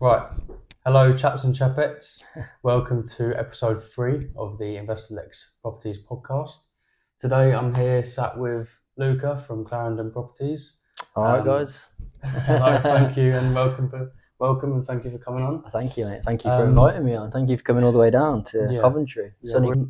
Right. Hello, chaps and chapettes. Welcome to episode 3 of the Investalex Properties podcast. Today I'm here sat with Luca from Clarendon Properties. All right, guys. Hello, thank you and welcome and thank you for coming on. Thank you, mate. Thank you for inviting me on. Thank you for coming all the way down to Coventry.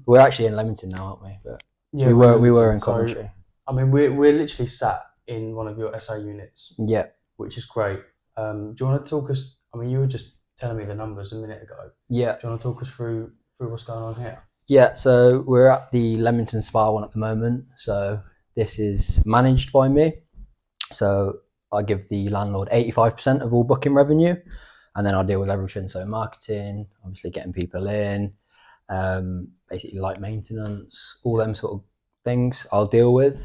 We're actually in Leamington now, aren't we? But we were in Coventry. I mean, we're literally sat in one of your SA units. Yeah. Which is great. Do you want to talk us? I mean, you were just telling me the numbers a minute ago. Yeah. Do you want to talk us through what's going on here? Yeah. So we're at the Leamington Spa one at the moment. So this is managed by me. So I give the landlord 85% of all booking revenue, and then I deal with everything. So marketing, obviously getting people in, basically light maintenance, all them sort of things I'll deal with.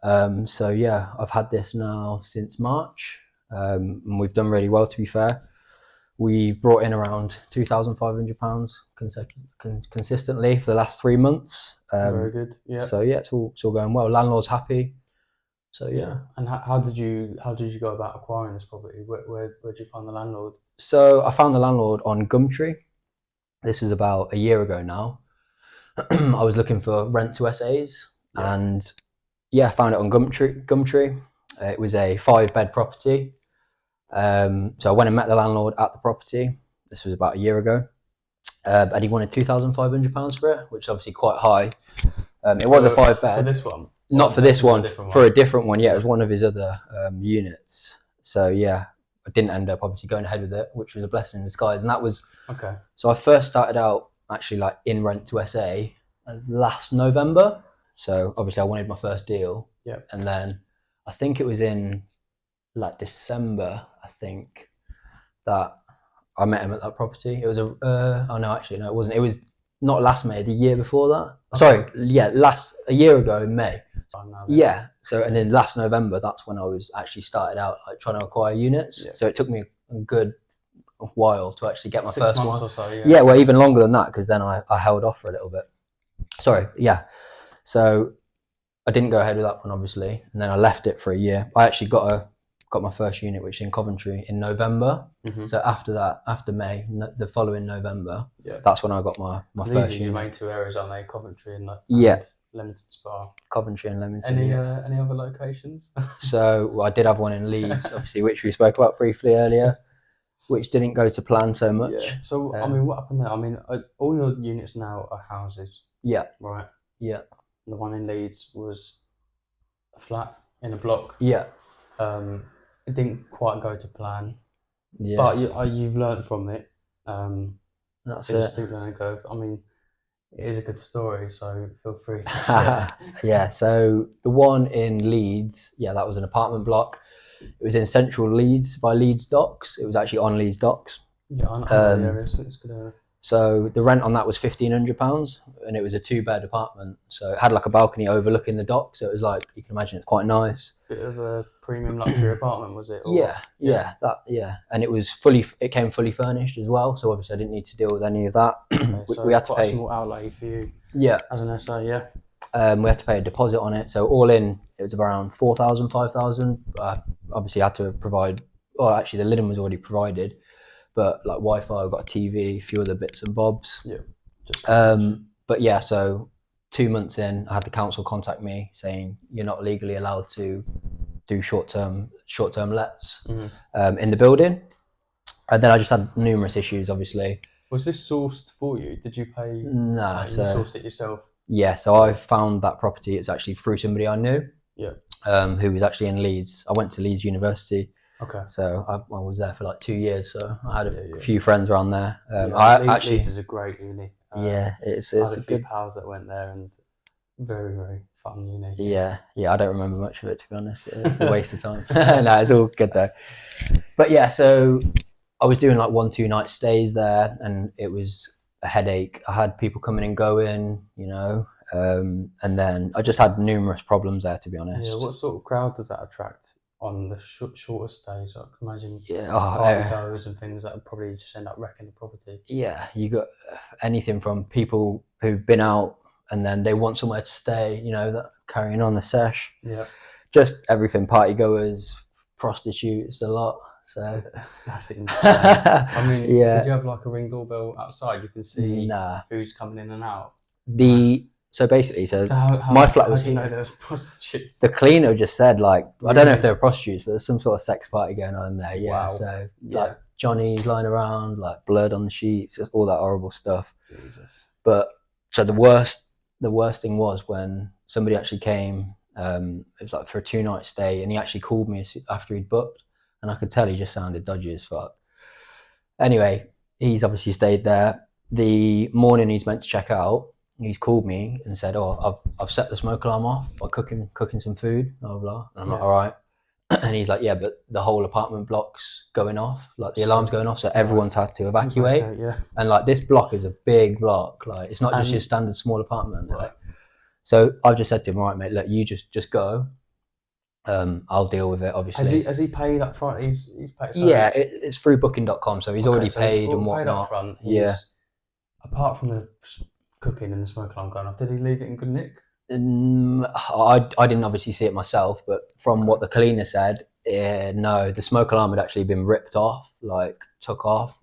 So yeah, I've had this now since March, and we've done really well, to be fair. We've brought in around £2,500 consistently for the last 3 months. Very good. Yeah. So yeah, it's all going well. Landlord's happy. So yeah. And how did you go about acquiring this property? Where did you find the landlord? So I found the landlord on Gumtree. This was about a year ago now. I was looking for rent to SAs, and yeah, I found it on Gumtree. It was a 5-bed property. So I went and met the landlord at the property. This was about a year ago. And he wanted £2,500 for it, which is obviously quite high. It was a 5-bed. For this one? Not for this one, for a different one. Yeah, it was one of his other units. So yeah, I didn't end up obviously going ahead with it, which was a blessing in disguise. And that was okay. So I first started out actually like in rent to SA last November. So obviously I wanted my first deal. Yeah. And then I think it was in like December, I think, that I met him at that property. It was it wasn't. It was not last May, the year before that. Okay. Sorry, yeah, a year ago in May. Yeah. So and then last November, that's when I was actually started out like trying to acquire units. Yeah. So it took me a good while to actually get my 6 first months one. Or so, yeah. Yeah, well, even longer than that, because then I held off for a little bit. Sorry, yeah. So I didn't go ahead with that one, obviously, and then I left it for a year. I actually got my first unit, which is in Coventry, in November. Mm-hmm. So after that, after May, the following November, that's when I got my first unit. These are your main 2 areas, aren't they? Coventry and Leamington Spa. Coventry and Leamington. Any other locations? So I did have one in Leeds, obviously, which we spoke about briefly earlier, which didn't go to plan so much. Yeah. So I mean, what happened there? I mean, all your units now are houses. Yeah. Right. Yeah. The one in Leeds was a flat in a block. Yeah. It didn't quite go to plan. Yeah. But you've learned from it. That's it's it. a steep learning curve. I mean, it is a good story, so feel free to share. Yeah. So the one in Leeds, that was an apartment block. It was in central Leeds by Leeds Docks. It was actually on Leeds Docks. Yeah, I know the area, so it's a good area. So the rent on that was £1,500, and it was a 2-bed apartment. So it had like a balcony overlooking the dock. So it was like, you can imagine, it's quite nice. Bit of a premium luxury apartment, was it? Or, yeah. And it came fully furnished as well. So obviously I didn't need to deal with any of that. Okay, so we had to pay a small outlay for you. Yeah. As an SA, yeah. We had to pay a deposit on it. So all in, it was around 4,000, 5,000. Obviously I had to provide. Well, actually the linen was already provided. But like Wi-Fi, I've got a TV, a few other bits and bobs. Yeah. But yeah, so 2 months in, I had the council contact me saying you're not legally allowed to do short-term lets in the building. And then I just had numerous issues, obviously. Was this sourced for you? Did you pay? No, you sourced it yourself. Yeah, so I found that property. It's actually through somebody I knew. Yeah. Who was actually in Leeds. I went to Leeds University. Okay. So I was there for like 2 years, so I had a few friends around there. Leeds is a great uni. It's I had a few pals that went there, and very, very fun uni. Yeah, I don't remember much of it, to be honest. It's a waste of time. No, it's all good though. But yeah, so I was doing like 1-2 night stays there, and it was a headache. I had people coming and going, and then I just had numerous problems there, to be honest. Yeah, what sort of crowd does that attract on the shorter stays? I can imagine partygoers and things that would probably just end up wrecking the property. Yeah, you got anything from people who've been out and then they want somewhere to stay, that carrying on the sesh. Yeah. Just everything, partygoers, prostitutes, a lot. So That's insane. I mean, yeah. did you have like a ring doorbell outside? You can see Nah. who's coming in and out. So basically, My flat was How do you know here. there was prostitutes? The cleaner just said, like, I don't know if Really? they were prostitutes, but there's some sort of sex party going on in there. Yeah. Wow. So Yeah. like Johnny's lying around, like blood on the sheets, just all that horrible stuff. Jesus. But so the worst thing was when somebody actually came. It was like for a 2-night stay, and he actually called me after he'd booked, and I could tell he just sounded dodgy as fuck. Anyway, he's obviously stayed there. The morning he's meant to check out, he's called me and said, "Oh, I've set the smoke alarm off by cooking some food, blah blah blah." And I'm like, "All right." And he's like, "Yeah, but the whole apartment block's going off, like the alarm's going off, so everyone's had to evacuate." Okay, yeah. And like this block is a big block, like it's not just your standard small apartment. Right. Like, so I've just said to him, "All right, mate, look, you just go. I'll deal with it, obviously." Has he paid up front? He's paid. So, Yeah, it's through booking.com, so he's already paid and whatnot. Paid up front. Yeah. Apart from the cooking and the smoke alarm going off, did he leave it in good nick? I didn't obviously see it myself, but from what the cleaner said, no, the smoke alarm had actually been ripped off, like took off.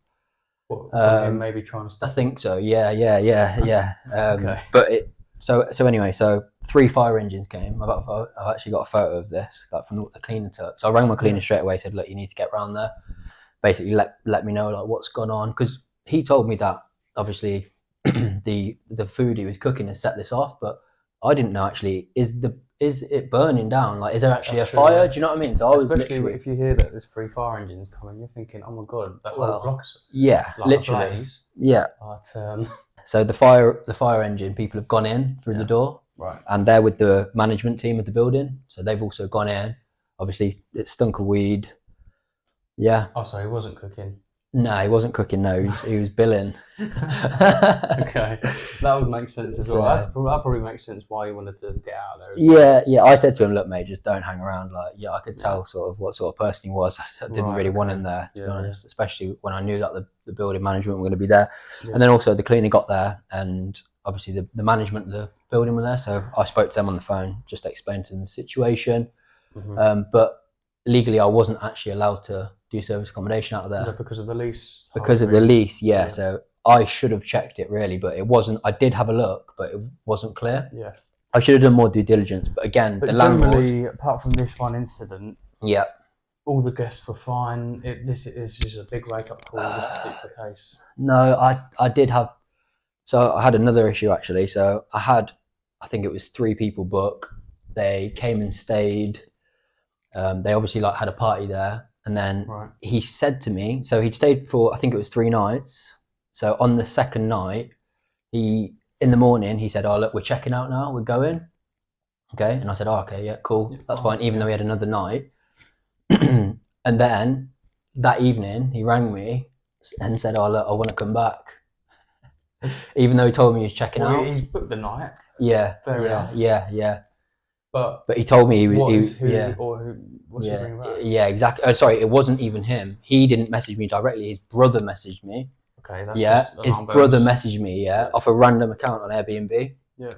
What, from him maybe trying to stop? I think so. Yeah. Okay. But so anyway, so 3 fire engines came. I've actually got a photo of this, like from what the cleaner took. So I rang my cleaner straight away. Said, "Look, you need to get round there. Basically, let me know like what's gone on," because he told me that obviously the food he was cooking has set this off, but I didn't know actually is it burning down? Like, is there actually a fire? Yeah. Do you know what I mean? So I was especially if you hear that there's 3 fire engines coming, you're thinking, "Oh my god, that whole block's literally ablaze." Yeah. But so the fire engine people have gone in through the door, right, and they're with the management team of the building, so they've also gone in. Obviously, it stunk of weed. Yeah. Oh, so he wasn't cooking. No, he wasn't cooking. No, he was billing. Okay, that would make sense as well. That probably makes sense why you wanted to get out of there. Yeah. I said to him, "Look, mate, just don't hang around." Like, yeah, I could tell sort of what sort of person he was. I didn't really want him there, to be honest, especially when I knew that the building management were going to be there. Yeah. And then also the cleaner got there, and obviously the management of the building were there. So I spoke to them on the phone, just explained to them the situation. Mm-hmm. But legally, I wasn't actually allowed to do service accommodation out of there. Is that because of the lease? Because of the lease, yeah. So I should have checked it really, but it wasn't. I did have a look, but it wasn't clear. Yeah. I should have done more due diligence, but again, the generally, apart from this one incident, yeah, all the guests were fine. This is just a big wake-up call in this particular case. No, I did have. So I had another issue actually. So I think it was 3 people book. They came and stayed. They obviously like had a party there. And then he said to me, so he'd stayed for, I think it was 3 nights. So on the 2nd night, in the morning, he said, "Oh, look, we're checking out now. We're going." Okay. And I said, "Oh, okay, yeah, cool. That's fine." Even though we had another night. And then that evening, he rang me and said, "Oh, look, I want to come back." Even though he told me he was checking out. He's booked the night. Yeah. Fair enough. Yeah. But he told me what's he bringing back? Yeah, exactly. Sorry, it wasn't even him. He didn't message me directly. His brother messaged me. Okay, that's just his brother messaged me. Off a random account on Airbnb. Yeah.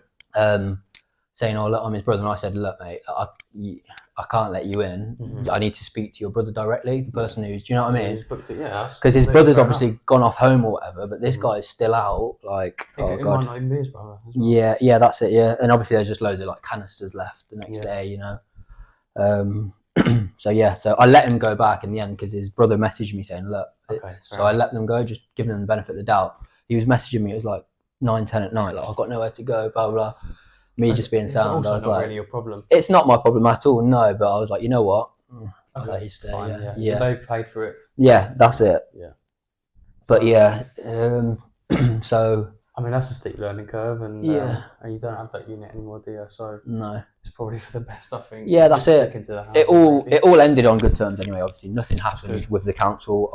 Saying, "Oh, look, I'm his brother," and I said, "Look, mate, I can't let you in. Mm-hmm. I need to speak to your brother directly, the person who's, do you know what I mean?" Because his brother's obviously gone off home or whatever, but this guy is still out. Like, oh god. Might not even be his brother as well. Yeah, that's it. Yeah, and obviously there's just loads of like canisters left the next day, you know. So I let him go back in the end because his brother messaged me saying, "Look," so I let them go, just giving them the benefit of the doubt. He was messaging me. It was like 9-10 at night. Like, "I've got nowhere to go," blah blah. Me just being sound, I was not like, really your problem. It's not my problem at all, no. But I was like, you know what? I'll let you stay. Fine, yeah. They paid for it. Yeah, that's it. Yeah. But so I mean, that's a steep learning curve, and you don't have that unit anymore, do you? So no, it's probably for the best, I think. Yeah, that's it. It all ended on good terms anyway. Obviously, nothing happened with the council.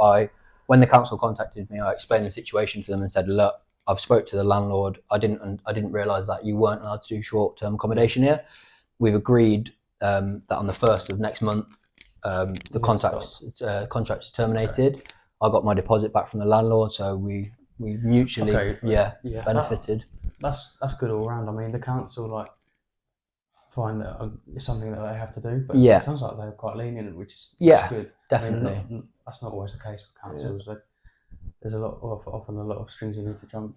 When the council contacted me, I explained the situation to them and said, "Look, I've spoke to the landlord. I didn't realise that you weren't allowed to do short-term accommodation here. We've agreed that on the 1st of next month, the contract is terminated. Okay. I got my deposit back from the landlord, so we mutually benefited." That's good all round. I mean, the council, like, find that it's something that they have to do. But Yeah. it sounds like they're quite lenient, which is good. Definitely. I mean, that's not always the case with councils. There's often a lot of strings you need to jump.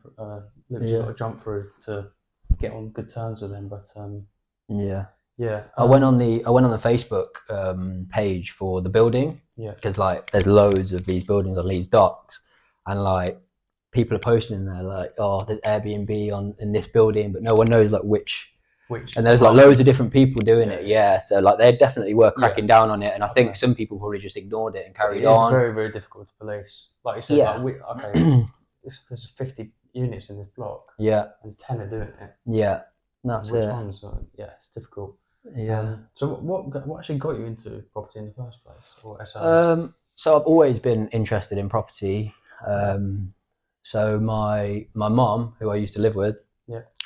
Loops you've got to jump through to get on good terms with them. But I went on the Facebook page for the building. Yeah. Because like there's loads of these buildings on Leeds Docks, and like people are posting in there like, oh, there's Airbnb in this building, but no one knows like which. And there's like loads of different people doing it. Yeah. So like they definitely were cracking down on it, and I think some people probably just ignored it and carried on. It's very, very difficult to police. Like you said, there's 50 units in this block. Yeah. And 10 are doing it. Yeah. That's Which ones? It's difficult. Yeah. So what actually got you into property in the first place? Or so I've always been interested in property. So my mom, who I used to live with,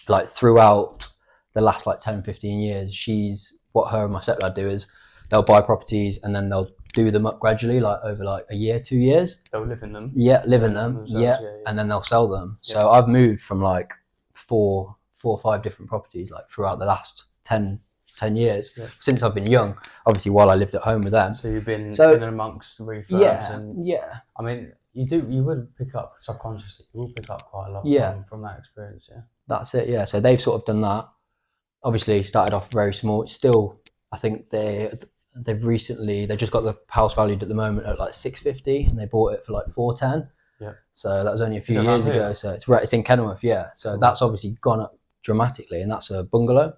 like throughout the last like 10, 15 years, what her and my stepdad do is they'll buy properties and then they'll do them up gradually, like over like a year, 2 years. They'll live in them. Yeah, live in them. And then they'll sell them. Yeah. So I've moved from like four or five different properties like throughout the last 10 years since I've been young. Obviously, while I lived at home with them. So you've been in amongst refurbs and I mean, you would pick up subconsciously. You will pick up quite a lot from that experience. Yeah, that's it. Yeah, so they've sort of done that. Obviously, started off very small. Still, I think they've recently just got the house valued at the moment at like 650, and they bought it for like 410. Yeah. So that was only a few years ago. So it's in Kenilworth. Yeah. So that's obviously gone up dramatically, and that's a bungalow.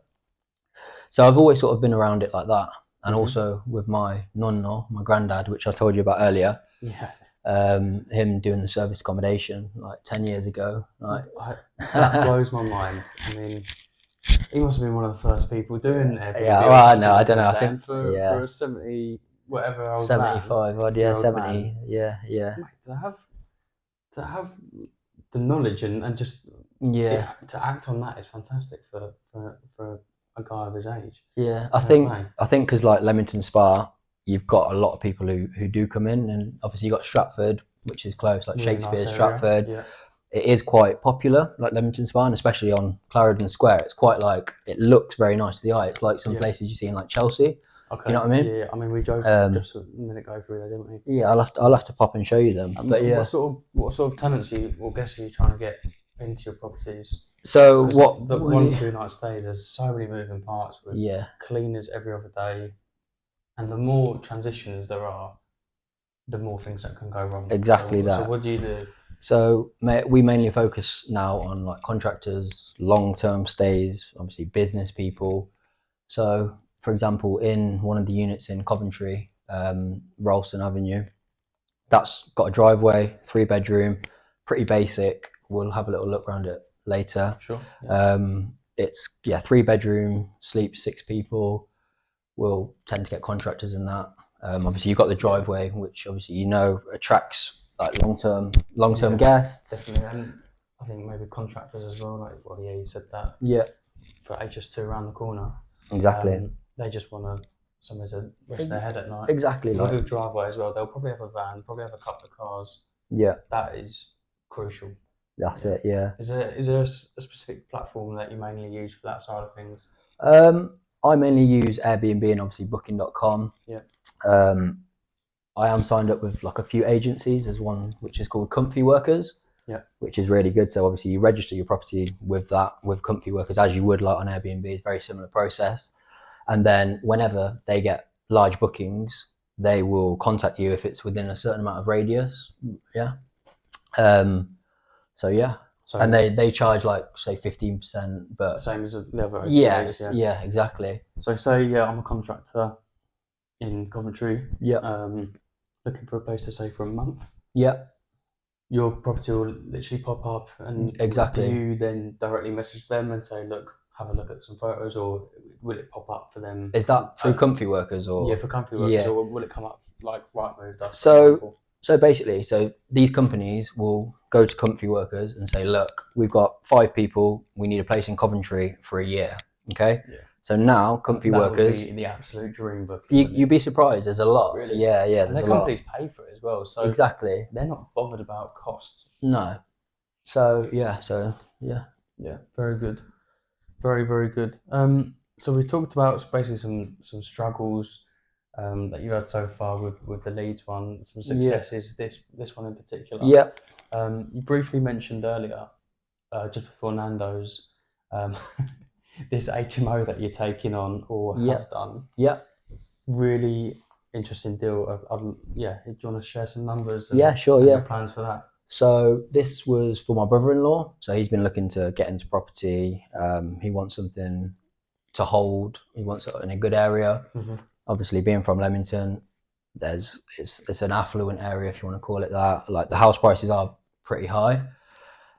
So I've always sort of been around it like that, and also with my nonno, my granddad, which I told you about earlier. Yeah. Him doing the service accommodation like 10 years ago. Like that blows my mind. I mean, he must have been one of the first people doing Airbnb. Yeah, well, no, I don't know. I think for a 70 whatever old 75 man, odd, yeah, 70, man. Yeah. Mate, to have the knowledge and just to act on that is fantastic for a guy of his age. Yeah, I think because like Leamington Spa, you've got a lot of people who do come in, and obviously you've got Stratford, which is close, like Shakespeare's nice Stratford. Yeah. It is quite popular, like Leamington Spa, and especially on Clarendon Square. It's quite like, it looks very nice to the eye. It's like some places you see in like Chelsea. Okay. You know what I mean? Yeah. I mean, we drove just a minute ago through there, didn't we? Yeah, I'll have to pop and show you them. But yeah, what sort of tenancy or guests are you trying to get into your properties? So the 1-2 night stays, there's so many moving parts with cleaners every other day, and the more transitions there are, the more things that can go wrong. Exactly that. So what do you do? So we mainly focus now on like contractors, long-term stays, obviously business people. So for example, in one of the units in Coventry, Ralston Avenue, that's got a driveway, 3-bedroom, pretty basic. We'll have a little look around it later. Sure. Yeah. It's 3-bedroom, sleeps 6 people. We'll tend to get contractors in that. Obviously you've got the driveway, which obviously attracts like long-term guests. Definitely, and I think maybe contractors as well. Like, you said that. Yeah. For HS2 around the corner. Exactly. They just want somewhere to rest their head at night. Exactly. They'll do a driveway as well. They'll probably have a van. Probably have a couple of cars. Yeah. That is crucial. That's it. Yeah. Is there a specific platform that you mainly use for that side of things? I mainly use Airbnb and obviously Booking.com. Yeah. I am signed up with like a few agencies. There's one which is called Comfy Workers. Yeah. Which is really good. So obviously you register your property with Comfy Workers as you would like on Airbnb. It's a very similar process. And then whenever they get large bookings, they will contact you if it's within a certain amount of radius. Yeah. And they charge like say 15%, but same as the other. Yeah, exactly. So say I'm a contractor in Coventry. Yeah. Looking for a place to stay for a month. Yeah. Your property will literally pop up, and exactly. Do you then directly message them and say, look, have a look at some photos, or will it pop up for them? Is that through Comfy Workers or? Yeah, for Comfy Workers, or will it come up like Rightmove does? So basically, these companies will go to Comfy Workers and say, look, we've got 5 people, we need a place in Coventry for a year. Okay. Yeah. So now Comfy Workers, would be the absolute dream book. You'd be surprised. There's a lot. Really? Yeah. And the companies pay for it as well. So exactly. They're not bothered about costs. No. So yeah. Yeah. Very good. Very, very good. So we talked about basically some struggles that you had so far with the Leeds one, some successes. This one in particular. Yeah. You briefly mentioned earlier, just before Nando's, um, this HMO that you're taking on or have done. Yeah. Really interesting deal. Yeah, do you want to share some numbers? And, Yeah, sure. and Yeah. your plans for that? So this was for my brother-in-law. So he's been looking to get into property. He wants something to hold. He wants it in a good area. Mm-hmm. Obviously, being from Leamington, it's an affluent area, if you want to call it that. Like the house prices are pretty high.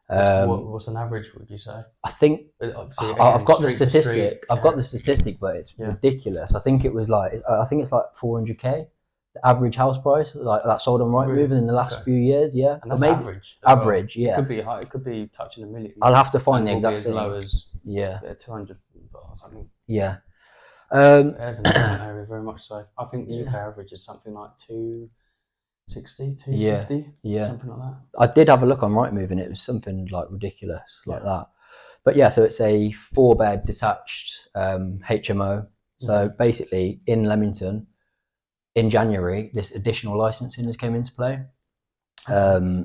What's an average, would you say? I think obviously, I've got the street to statistic. street, I've got the statistic, but it's ridiculous. I think it was like I think it's like 400k, the average house price, like that sold on Rightmove in the last few years. Yeah, and that's maybe average. Average, well. yeah. It could be high. It could be touching 1 million. I'll have to find the and exact as thing. low as 200 or something. Yeah. There's an area very much so. I think the UK average is something like 260, 250, something like that. I did have a look on Rightmove and it was something like ridiculous like that. But yeah, so it's a 4-bed detached HMO. So basically in Leamington, in January, this additional licensing has came into play.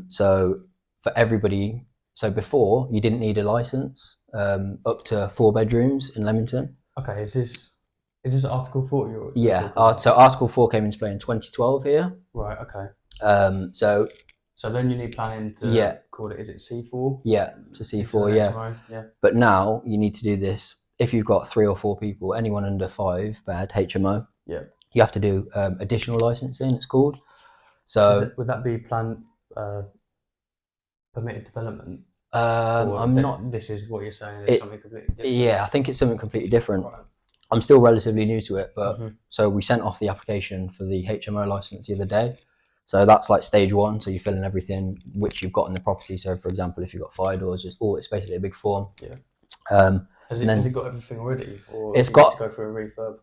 So for everybody, so before you didn't need a license up to 4 bedrooms in Leamington. Okay, is this Article 4 you're yeah, so Article 4 came into play in 2012 here. Right, okay. So then you need planning to call it, is it C4? Yeah, to C4, yeah. But now you need to do this if you've got 3 or 4 people, anyone under 5 bed HMO. Yeah. You have to do additional licensing, it's called. So would that be permitted development? I'm not. This is what you're saying. It's something completely different. Yeah, I think it's something completely different. Right. I'm still relatively new to it, but so we sent off the application for the HMO license the other day. So that's like stage 1. So you fill in everything which you've got in the property. So for example, if you've got fire doors, it's basically a big form. Yeah. Has it got everything already, or it's got to go for a refurb?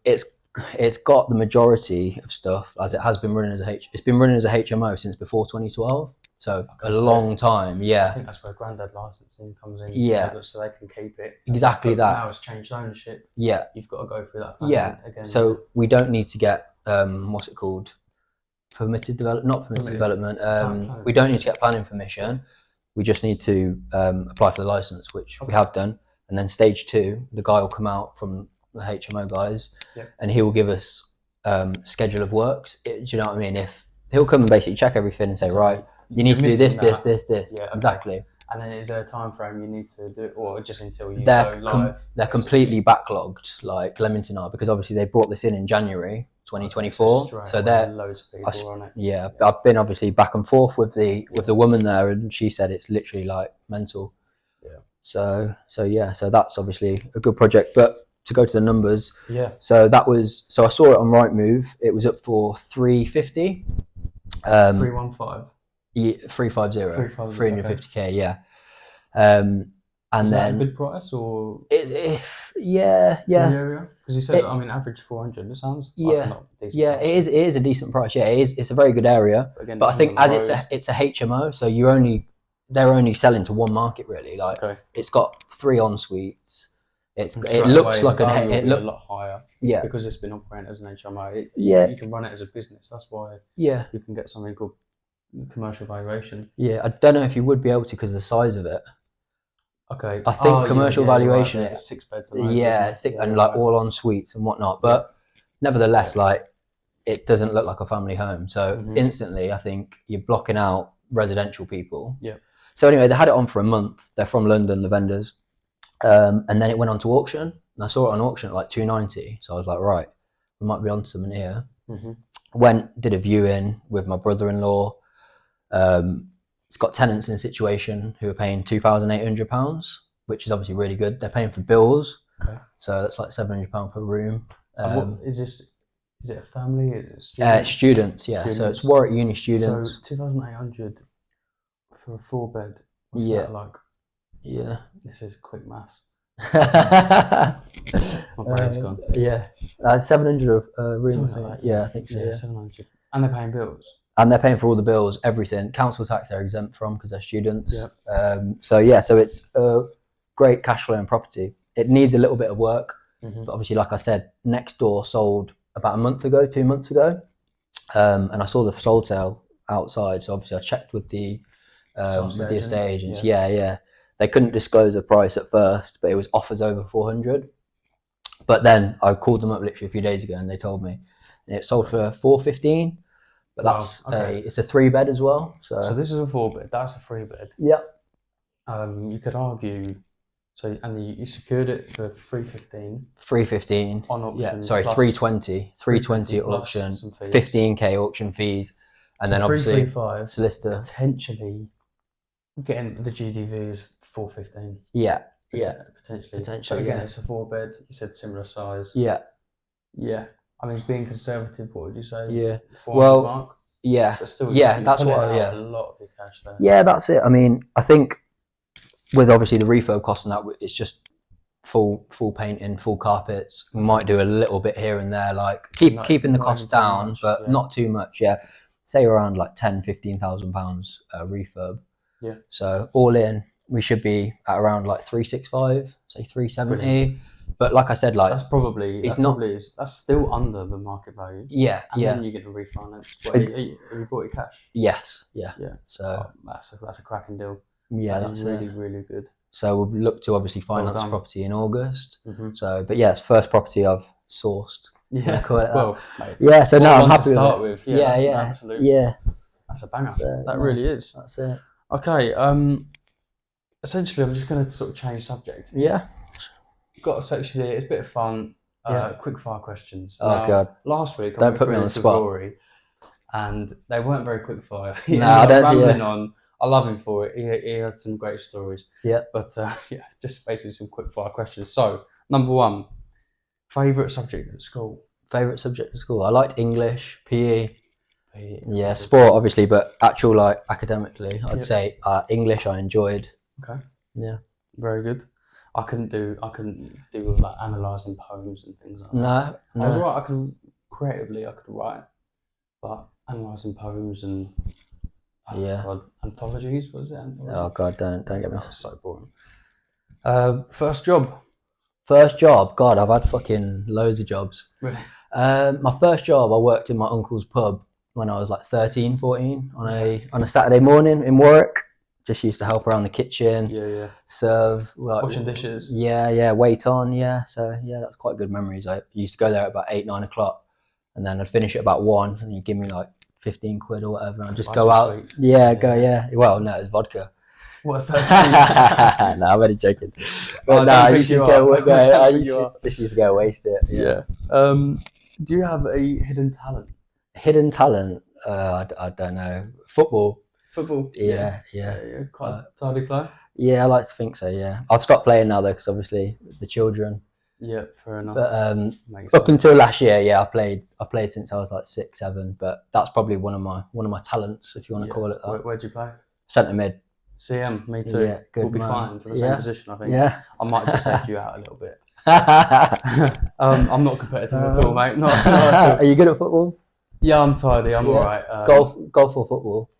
It's got the majority of stuff, as it has been running as it's been running as a HMO since before 2012. So long time, I think that's where granddad licensing comes in. So they can keep it. Exactly that. Now it's changed ownership. Yeah. You've got to go through that. Again. So we don't need to get what's it called? Permitted development, not permitted development. We don't need to get planning permission. We just need to apply for the license, which we have done. And then stage 2, the guy will come out from the HMO guys, and he will give us schedule of works. Do you know what I mean? If he'll come and basically check everything and say, right, you need to do this. Yeah, exactly. And then is there a time frame you need to do it, or just until you go live? They're completely backlogged, like Leamington are, because obviously they brought this in January 2024. So they're loads of people on it. Yeah, I've been obviously back and forth with the woman there, and she said it's literally like mental. Yeah. So that's obviously a good project, but to go to the numbers. Yeah. So I saw it on Rightmove. It was up for 350. 315. Yeah, 350. 350k. Yeah. And is then that a good price, or yeah. Because you said average 400. It sounds like not a decent price. It is a decent price. Yeah, it's a very good area. But I think as it's a HMO, so they're only selling to one market really. Like it's got 3 en suites. It looks like a lot higher. Yeah, because it's been operating as an HMO. You can run it as a business. That's why. Yeah, you can get something called commercial valuation. Yeah, I don't know if you would be able to because of the size of it. Okay. I think commercial valuation. Right, 6 beds. And like all en suites and whatnot. But nevertheless, like it doesn't look like a family home. So instantly, I think you're blocking out residential people. Yeah. So anyway, they had it on for a month. They're from London, the vendors. And then it went on to auction. And I saw it on auction at like 290. So I was like, right, we might be on something here. Did a viewing with my brother-in-law. It's got tenants in a situation who are paying £2,800, which is obviously really good. They're paying for bills. Okay. So that's like £700 per room. What is this? Is it a family? Is it students? Students, yeah. Students. So it's Warwick Uni students. So 2,800 for a 4-bed. What's that like? Yeah. This is quick maths. My brain's gone. Yeah. 700 room. I think so. Yeah, 700. And they're paying bills. And they're paying for all the bills, everything. Council tax they're exempt from because they're students. So it's a great cash flowing property. It needs a little bit of work. But obviously, like I said, next door sold about 2 months ago, and I saw the sold sale outside. So obviously, I checked with the estate agents. Yeah. They couldn't disclose a price at first, but it was offers over 400. But then I called them up literally a few days ago, and they told me it sold for 415. But it's a 3-bed as well. So this is a 4-bed. That's a 3-bed. Yeah. You could argue. So and you secured it for 315. 315 on auction. Yeah, sorry, 320. 320 at auction. 15k auction fees, and then obviously 335 solicitor. Potentially getting the GDV is 415. Yeah. Potentially. But again, it's a 4-bed. You said similar size. Yeah. I mean, being conservative, what would you say? Yeah. 400 mark. Yeah. But still, that's what. A lot of your cash there. Yeah, that's it. I mean, I think with obviously the refurb cost and that, it's just full painting, full carpets. We might do a little bit here and there, like keeping the cost down, much, but not too much. Yeah, say around like 10,000-15,000 pounds refurb. Yeah. So all in, we should be at around like 365, say 370. Brilliant. But like I said, like that's still under the market value. Yeah. And then you get the refinance. Have you bought your cash? Yes. Yeah. So that's a cracking deal. Yeah, that's really good. So we'll look to obviously finance the property in August. So, but yeah, it's first property I've sourced. Yeah. Mate, yeah. So now I'm happy with it. With. That's a banger. That really is. That's it. Okay. Essentially, I'm just going to sort of change subject. Yeah. Got a section here. It's a bit of fun. Quick fire questions. Oh God. Last week, don't put me on the spot. Rory, and they weren't very quick fire. No, I don't. Rambling on. I love him for it. He has some great stories. Yeah. But just basically some quick fire questions. So, number 1, favourite subject at school? Favourite subject at school? I liked English, PE. Yeah, sport obviously, but actual like academically, I'd say English I enjoyed. Okay. Yeah. Very good. I couldn't do like analysing poems and things like that. No. I was alright. I could write, but analysing poems and God, anthologies, was it? Anthologies? Oh God, don't get me. That's so boring. First job. God, I've had fucking loads of jobs. Really? My first job, I worked in my uncle's pub when I was like 13, 14 on a Saturday morning in Warwick. Just used to help around the kitchen. Yeah. Serve. Washing dishes. Yeah. Wait on. Yeah. So yeah, that's quite good memories. I used to go there at about 8, 9 o'clock, and then I'd finish at about 1, and you'd give me like 15 quid or whatever, and I'd just go out. Sweet. Yeah. Well, no, it was vodka. What, 13? No, I'm only joking. But I used to go waste it. Yeah. Do you have a hidden talent? Hidden talent? I don't know. Football. Yeah. Quite a tidy player. Yeah, I like to think so. Yeah, I've stopped playing now though, because obviously the children. Yeah, fair enough. But up until last year, I played since I was like 6, 7. But that's probably one of my talents, if you want to call it that. Where'd you play? Centre mid. CM, me too. Yeah, good. We'll be fine for the same position, I think. Yeah. I might just edge you out a little bit. I'm not competitive at all, mate. Not at all. Are you good at football? Yeah, I'm tidy. I'm alright. Golf or football?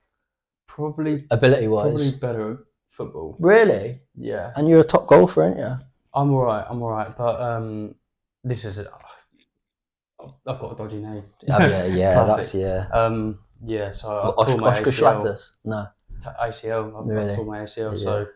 Probably ability-wise. Probably better at football. Really? Yeah. And you're a top golfer, aren't you? I'm alright. But this is I've got a dodgy knee. Yeah. That's So I tore my Oscar ACL. Schlatters? No. ACL. I tore my ACL, so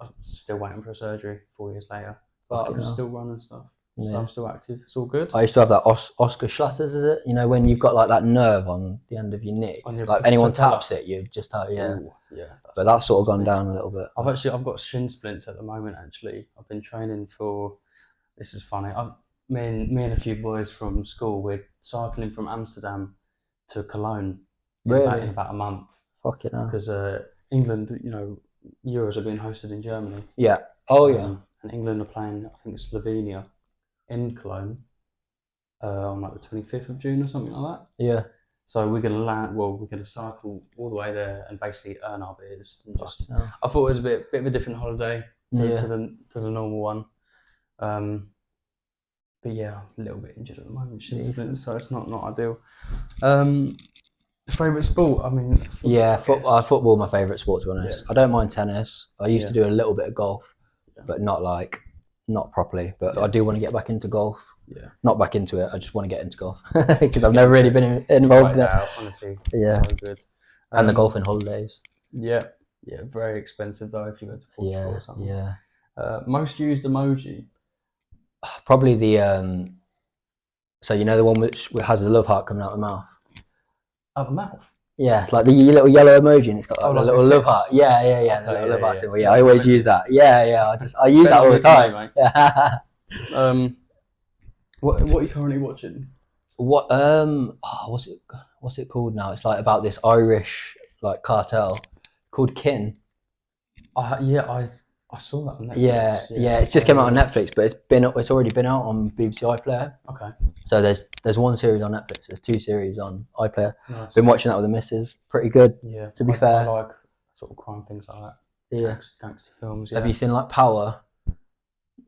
I'm still waiting for a surgery 4 years later. But I can still run and stuff. So I'm still active. It's all good. I used to have that Oscar Schlatters, is it? You know, when you've got like that nerve on the end of your knee, like anyone taps it, you just have, Ooh, but that's sort of gone down a little bit. I've got shin splints at the moment. Actually, I've been training for. This is funny. Me and a few boys from school, we're cycling from Amsterdam to Cologne. Really? In about a month. Fucking hell. Because England, Euros are being hosted in Germany. Yeah. Oh yeah. And England are playing, I think it's Slovenia, in Cologne, on like the 25th of June or something like that. Yeah. So we're gonna cycle all the way there and basically earn our beers. And I thought it was a bit of a different holiday to the normal one. But yeah, I'm a little bit injured at the moment, so it's not ideal. Favourite sport? I mean, football my favourite sport, to be honest. I don't mind tennis. I used to do a little bit of golf, but not like not properly, but Yeah. I do want to get back into golf. Yeah. Not back into it. I just want to get into golf because I've never really been involved in it. Out, honestly. Yeah. So good. And the golfing holidays. Yeah. Yeah. Very expensive though if you go to Portugal or something. Yeah. Most used emoji. Probably the so you know the one which has the love heart coming out of the mouth. Out the mouth. Yeah, like the little yellow emoji, and it's got like a like little a love kiss. heart. Yeah, Okay, the little love heart symbol. Is Yeah, that I for always use missus? that. Yeah, I use that all the time. Yeah. What are you currently watching? What what's it called now? It's like about this Irish like cartel called Kin. I saw that on Netflix. Yeah, it's just came out on Netflix, but it's already been out on BBC iPlayer. Okay. So there's one series on Netflix. There's 2 series on iPlayer. Nice. Been watching that with the missus. Pretty good. Yeah. To be fair. I like sort of crime things like that. Yeah. Gangster films. Yeah. Have you seen like Power?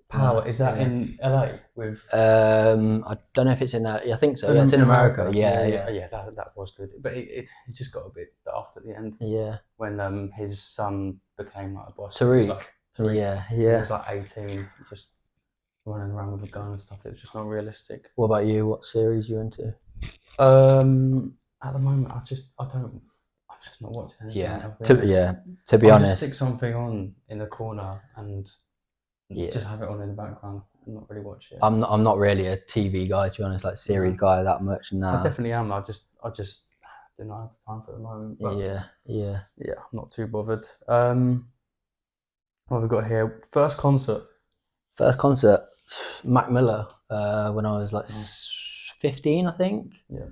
Power? Is that in LA with? I don't know if it's in that. I think so. Yeah, it's in America. Yeah. That was good, but it just got a bit daft at the end. Yeah. When his son became like a boss. Tariq. Tariq. He Yeah. was like 18, just running around with a gun and stuff. It was just not realistic. What about you? What series you into? At the moment, I'm just not watching anything. To be I'll honest, just stick something on in the corner and just have it on in the background and not really watch it. I'm not really a TV guy, to be honest, like series guy that much. Nah. I definitely am. I just do not have the time for the moment. But yeah. I'm not too bothered. What have we got here? First concert, Mac Miller. When I was like 15, I think. Yeah.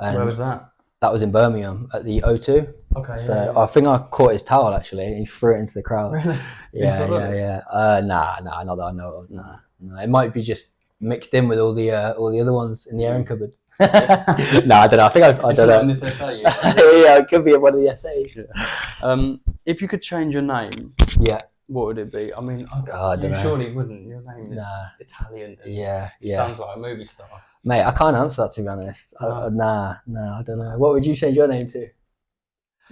And where was that? That was in Birmingham at the O2. Okay. So I think I caught his towel actually, and he threw it into the crowd. Really? Yeah. Nah, not that I know of. Nah. It might be just mixed in with all the other ones in the airing cupboard. No, I don't know. I think I don't know. In this essay, yeah, it could be in one of the essays. Yeah. If you could change your name, what would it be? I mean, I don't know. Surely wouldn't. Your name is Italian. And sounds like a movie star. Mate, I can't answer that, to be honest. Nah, I don't know. What would you change your name to?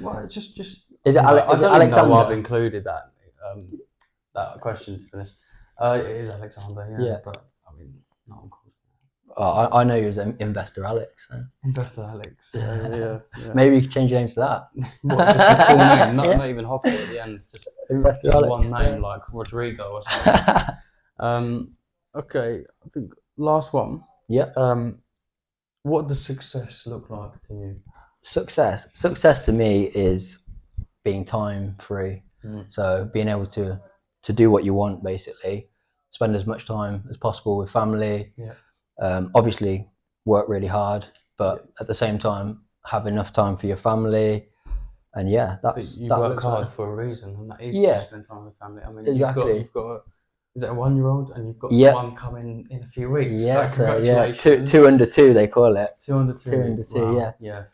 Well, it's just. Is it Alexander? I've included that question, to be honest. It is Alexander. Yeah. But I mean, not on course. I know you as Investor Alex. So. Investor Alex. Yeah. Maybe you could change your name to that. What, just your full name? Not even Hoppy at the end. Just Investor just Alex. One name, like Rodrigo or something. Okay, I think last one. Yeah. What does success look like to you? Success to me is being time free. So being able to do what you want, basically, spend as much time as possible with family. Obviously work really hard, but at the same time have enough time for your family. And you work hard for a reason, and that is to spend time with family. I mean, exactly. You've got is it a 1-year-old, and you've got one coming in a few weeks. Yeah, so congratulations. 2 under 2 they call it. 2 under 2. 2 under 2. Wow. Yeah.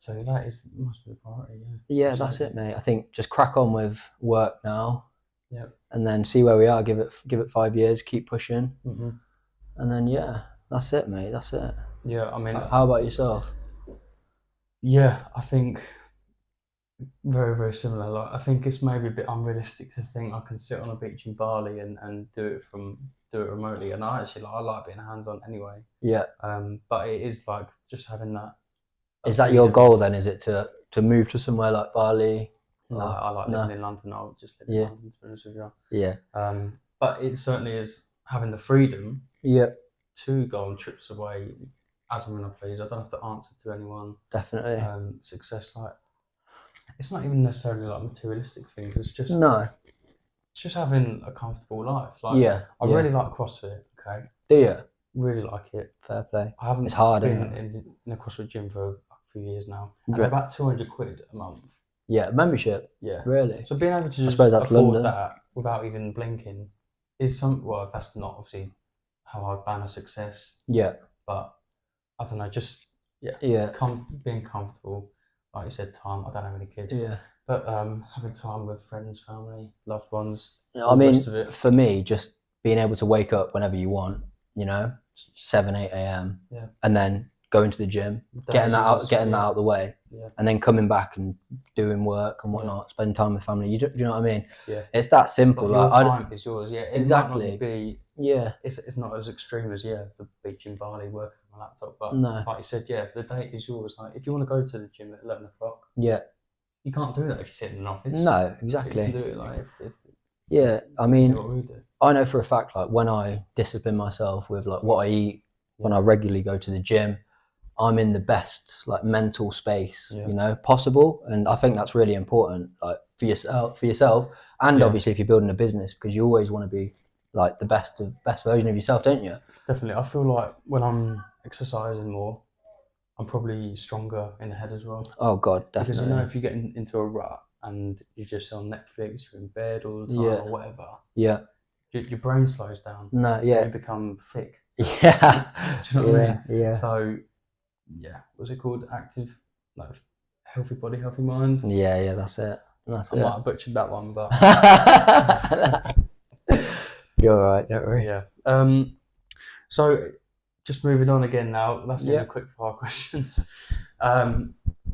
So that must be the priority. Yeah, that's it, mate. I think just crack on with work now. Yeah. And then see where we are. Give it 5 years. Keep pushing. Mm-hmm. And then that's it, mate. That's it. Yeah, I mean, how about yourself? Yeah, I think very, very similar. Like, I think it's maybe a bit unrealistic to think I can sit on a beach in Bali and do it remotely. And I like being hands-on anyway. Yeah. But it is like just having that. Is that your goal then? Is it to move to somewhere like Bali? No, I like living in London. I'll just live in London, to be honest with you. Yeah. But it certainly is having the freedom. Yeah. To go on trips away as and when I please. I don't have to answer to anyone. Definitely. Success, like, it's not even necessarily like materialistic things. It's just it's just having a comfortable life. Like, I really like CrossFit. Okay. Do you? Really like it. Fair play. I haven't. It's hard. Been in a CrossFit gym for a few years now. And they're about £200 a month. Yeah, membership. Yeah. Really. So being able to just afford London. that without even blinking is that's not obviously how I ban a success. Yeah. But I don't know, just being comfortable, like you said, time. I don't have any kids. Yeah. But having time with friends, family, loved ones. I mean, for me, just being able to wake up whenever you want, 7, 8 a.m. Yeah. And then going to the gym, getting that out of the way. and then coming back and doing work and whatnot, spending time with family. Do you know what I mean? Yeah. It's that simple. But your time is yours. Yeah. Exactly. It might not be. Yeah. It's not as extreme as the beach in Valle working from my laptop, but no. like you said, the day is yours. Like if you want to go to the gym at 11 o'clock, you can't do that if you sit in an office. No, exactly. You can do it like if I mean, what we do. I know for a fact, like when I discipline myself with like what I eat, when I regularly go to the gym, I'm in the best like mental space, possible, and I think that's really important, like for yourself, and obviously if you're building a business, because you always want to be like the best version of yourself, don't you? Definitely. I feel like when I'm exercising more, I'm probably stronger in the head as well. Oh God, definitely. Because if you get into a rut and you're just on Netflix, you're in bed all the time or whatever. Yeah. Your brain slows down. No. Yeah. You become thick. Yeah. Do you know what I mean? Yeah. So, what's it called? Active, like healthy body, healthy mind. Yeah. That's it. I might have butchered that one, but you're all right. Don't worry. Yeah. So, just moving on again now. That's the quick fire questions.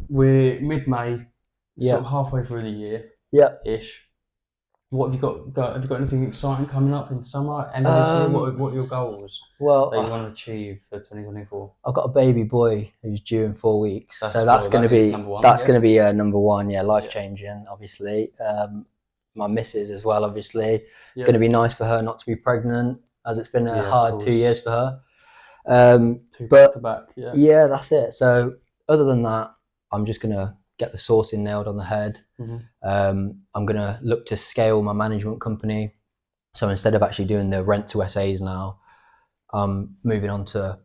We're mid-May, sort of halfway through the year. Yeah. Ish. What have you got? Have you got anything exciting coming up in summer? End of this year? What are your goals? Well, that you want to achieve for 2024? I've got a baby boy who's due in 4 weeks, so that's going to be number one. That's going to be number one. Yeah, life changing, obviously. My missus as well, obviously. It's going to be nice for her not to be pregnant, as it's been a hard 2 years for her. Two back to back. Yeah, that's it. So other than that, I'm just going to get the sourcing nailed on the head. I'm going to look to scale my management company. So instead of actually doing the rent to SAs now, I'm moving on to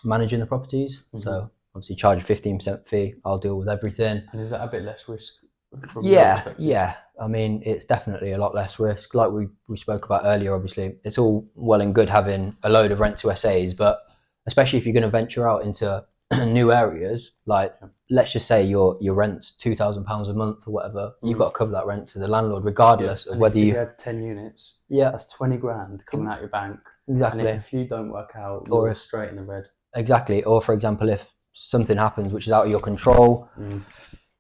managing the properties. So obviously charge a 15% fee. I'll deal with everything. And is that a bit less risk from your perspective? Yeah. I mean, it's definitely a lot less risk. Like we spoke about earlier, obviously, it's all well and good having a load of rent to SAs, but especially if you're going to venture out into new areas, like let's just say your rent's £2,000 a month or whatever, you've got to cover that rent to the landlord regardless of whether if you had 10 units, that's 20 grand coming out your bank. Exactly. And if you don't work out, you're straight in the red. Exactly. Or for example, if something happens which is out of your control.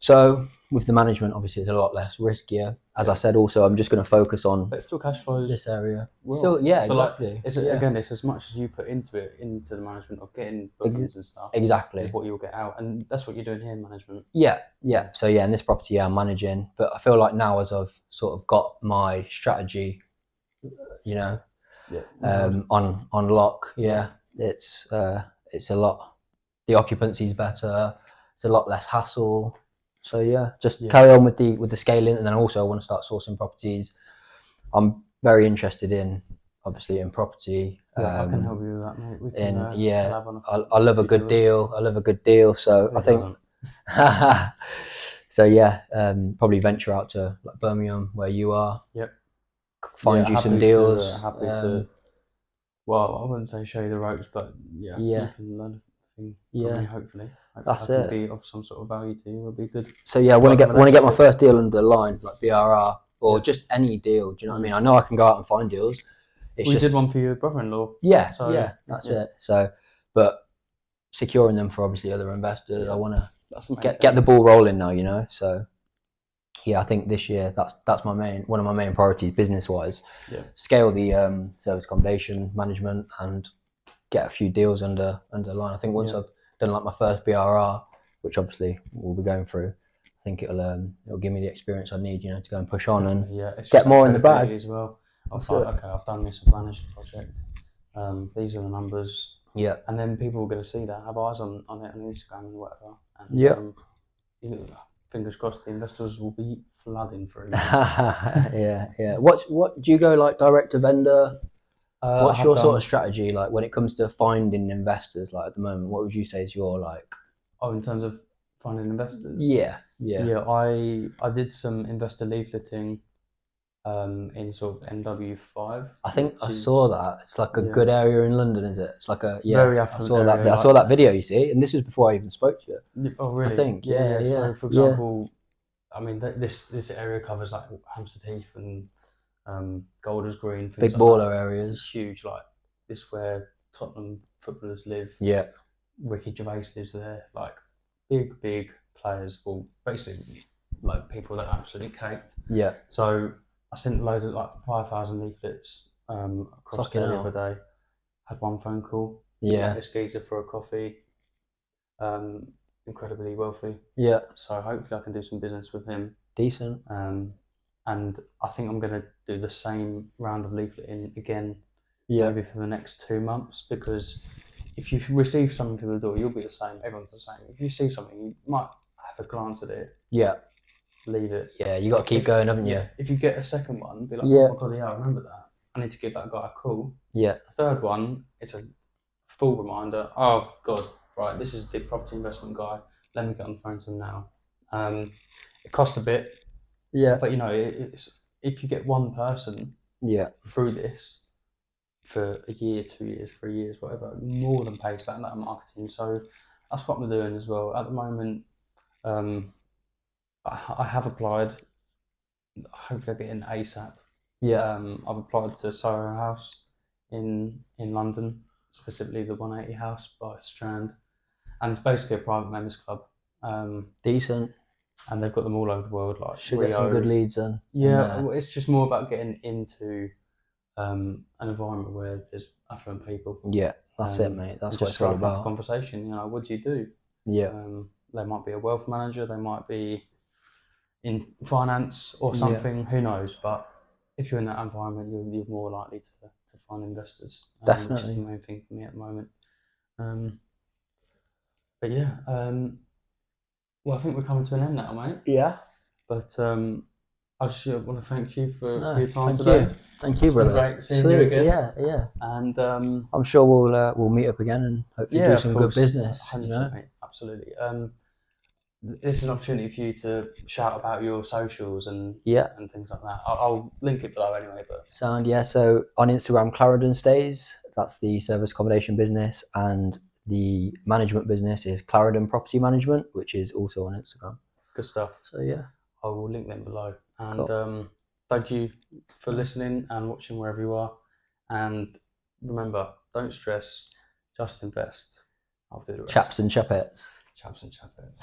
So with the management, obviously it's a lot less riskier. As I said, also I'm just going to focus on. But it still cash flows this area. Well. Still, exactly. Like, again, it's as much as you put into the management of getting bookings and stuff. Exactly. Is what you'll get out, and that's what you're doing here in management. Yeah. So in this property, I'm managing, but I feel like now as I've sort of got my strategy, on lock. It's a lot. The occupancy's better. It's a lot less hassle. So just carry on with the scaling, and then also I want to start sourcing properties. I'm very interested in property. I can help you with that, mate. We can, I love a good deal. I love a good deal. So I think. Probably venture out to like Birmingham, where you are. Yep. Find you some deals. Happy to. Well, I wouldn't say show you the ropes, but you can learn a thing from me, hopefully. That's it. Be of some sort of value to you. It'll be good. So I want to get my first deal under the line, like BRR or just any deal. Do you know what I mean? I know I can go out and find deals. We did one for your brother-in-law. That's it. So, but securing them for obviously other investors, I want to get the ball rolling now. So, I think this year that's one of my main priorities business-wise. Scale the service accommodation management and get a few deals under the line. I think once I've done like my first BRR, which obviously we'll be going through, I think it'll give me the experience I need, to go and push on and get more in the bag as well. I've done this, I've managed the project. These are the numbers. And then people are going to see that, have eyes on it on Instagram and whatever. And, fingers crossed, the investors will be flooding through. What do you go like direct to vendor? What's your sort of strategy like when it comes to finding investors? Like at the moment, what would you say is your like? Oh, in terms of finding investors. Yeah. I did some investor leafleting, in sort of NW5. I think I saw that. It's like a good area in London, is it? It's like a very affluent area. I saw that video. You see, and this was before I even spoke to you. Oh, really? I think. Yeah. So, for example, I mean, this area covers like Hampstead Heath and Golders Green. Big baller areas. It's huge. Like this is where Tottenham footballers live. Yeah. Ricky Gervais lives there. Like big players, well, basically like people that absolutely caked. Yeah. So I sent loads of like 5,000 leaflets across there the other day. Had one phone call. Yeah. Met this geezer for a coffee. Incredibly wealthy. Yeah. So hopefully I can do some business with him. Decent. And I think I'm going to do the same round of leafleting again, Yeah. maybe for the next 2 months, because if you receive something to the door, you'll be the same. Everyone's the same. If you see something, you might have a glance at it. Yeah. Leave it. Yeah, you got to keep going, haven't you? If you get a second one, be like, oh my god, yeah, I remember that. I need to give that guy a call. Yeah. The third one, it's a full reminder. Oh god, right, this is the property investment guy. Let me get on the phone to him now. It costs a bit. Yeah. But you know, it's if you get one person. Yeah. Through this for a year, 2 years, 3 years, whatever, more than pays back that marketing. So that's what I'm doing as well. At the moment, I have applied. Hopefully I get in ASAP. Yeah. I've applied to Soho House in London, specifically the 180 House by Strand. And it's basically a private members club. Decent. And they've got them all over the world. Like should Rio. Get some good leads then. Yeah, well, it's just more about getting into an environment where there's affluent people. Yeah, that's it, mate. That's what it's all about. Conversation. You know, what do you do? Yeah. They might be a wealth manager. They might be in finance or something. Who knows? But if you're in that environment, you're more likely to find investors. Definitely. Which is the main thing for me at the moment. But yeah. Well, I think we're coming to an end now, mate. Yeah. But I just want to thank you for your time today. Thank you, brother. Great seeing you again. Yeah. And I'm sure we'll meet up again and hopefully do some good business. 100%, mate. Absolutely. This is an opportunity for you to shout about your socials and things like that. I'll link it below anyway. But So on Instagram, Clarendon Stays. That's the service accommodation business, and the management business is Clarendon Property Management, which is also on Instagram. Good stuff. So yeah, I will link them below. And thank you for listening and watching wherever you are. And remember, don't stress, just invest. I'll do the rest. Chaps and chapettes. Chaps and chapettes.